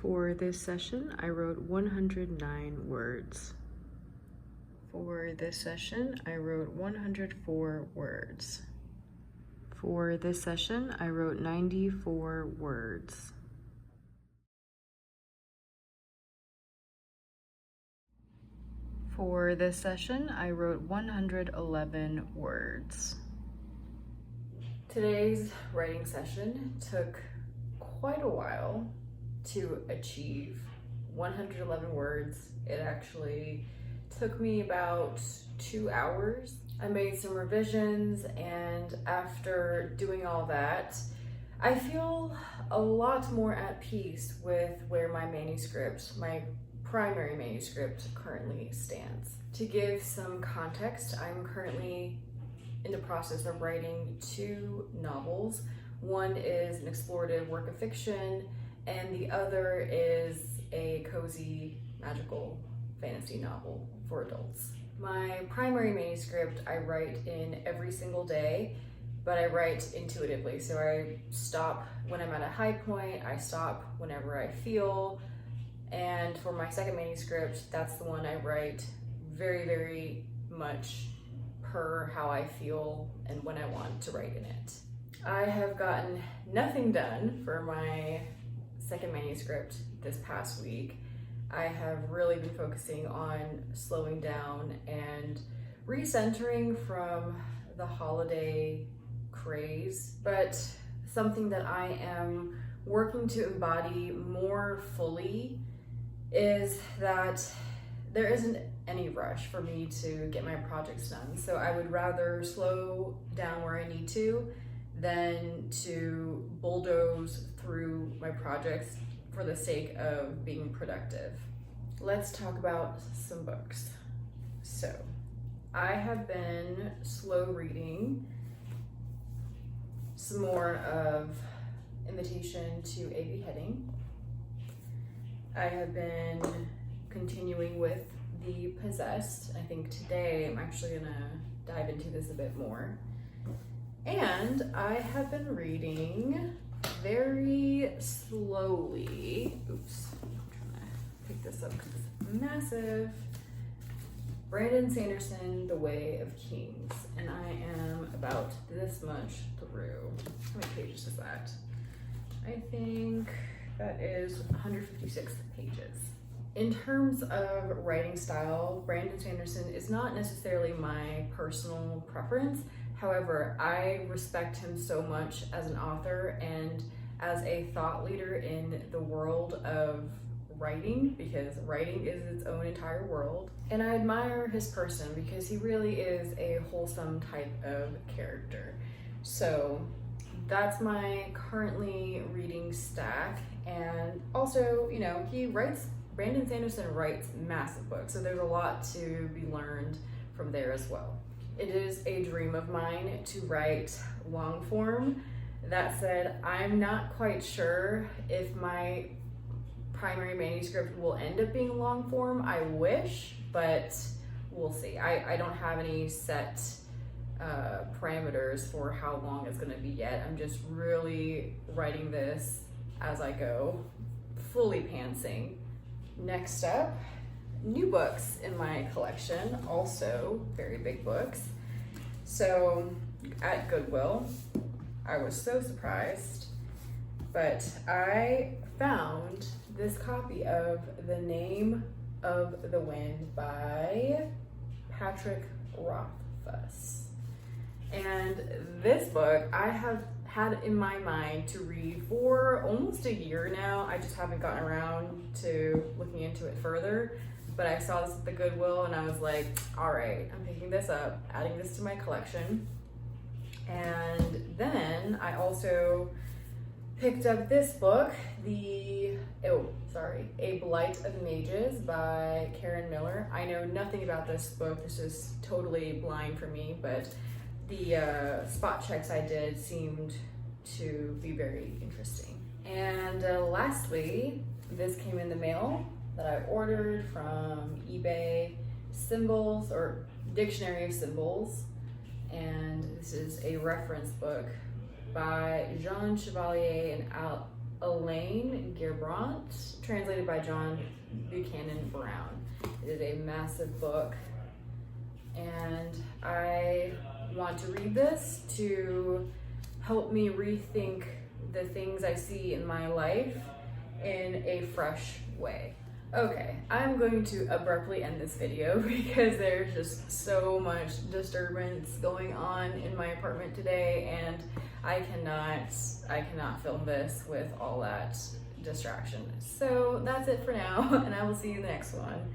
For this session, I wrote 109 words. For this session, I wrote 104 words. For this session, I wrote 94 words. For this session, I wrote 111 words. Today's writing session took quite a while to achieve 111 words. It actually took me about 2 hours. I made some revisions, and after doing all that, I feel a lot more at peace with where my primary manuscript currently stands. To give some context, I'm currently in the process of writing 2 novels. One is an explorative work of fiction, and the other is a cozy, magical fantasy novel for adults. My primary manuscript I write in every single day, but I write intuitively. So I stop when I'm at a high point, I stop whenever I feel. And for my second manuscript, that's the one I write very, very much per how I feel and when I want to write in it. I have gotten nothing done for my second manuscript this past week. I have really been focusing on slowing down and recentering from the holiday craze, but something that I am working to embody more fully is that there isn't any rush for me to get my projects done. So I would rather slow down where I need to than to bulldoze through my projects for the sake of being productive. Let's talk about some books. So I have been slow reading some more of Invitation to a Beheading. I have been continuing with The Possessed. I think today I'm actually gonna dive into this a bit more. And I have been reading very slowly. Oops, I'm trying to pick this up because it's massive. Brandon Sanderson, The Way of Kings. And I am about this much through. How many pages is that? I think that is 156 pages. In terms of writing style, Brandon Sanderson is not necessarily my personal preference. However, I respect him so much as an author and as a thought leader in the world of writing, because writing is its own entire world. And I admire his person because he really is a wholesome type of character. So that's my currently reading stack. And also, Brandon Sanderson writes massive books, so there's a lot to be learned from there as well. It is a dream of mine to write long form. That said, I'm not quite sure if my primary manuscript will end up being long form. I wish, but we'll see. I don't have any set parameters for how long it's gonna be yet. I'm just really writing this as I go, fully pantsing. Next up, new books in my collection, also very big books. So at Goodwill, I was so surprised, but I found this copy of The Name of the Wind by Patrick Rothfuss. And this book I have had in my mind to read for almost a year now. I just haven't gotten around to looking into it further, but I saw this at the Goodwill and I was like, all right, I'm picking this up, adding this to my collection. And then I also picked up this book, A Blight of Mages by Karen Miller. I know nothing about this book. This is totally blind for me, but the spot checks I did seemed to be very interesting. And lastly, this came in the mail that I ordered from eBay, Symbols, or Dictionary of Symbols. And this is a reference book by Jean Chevalier and Elaine Gerbrandt, translated by John Buchanan Brown. It is a massive book, and I want to read this to help me rethink the things I see in my life in a fresh way. Okay, I'm going to abruptly end this video because there's just so much disturbance going on in my apartment today, and I cannot film this with all that distraction. So that's it for now, and I will see you in the next one.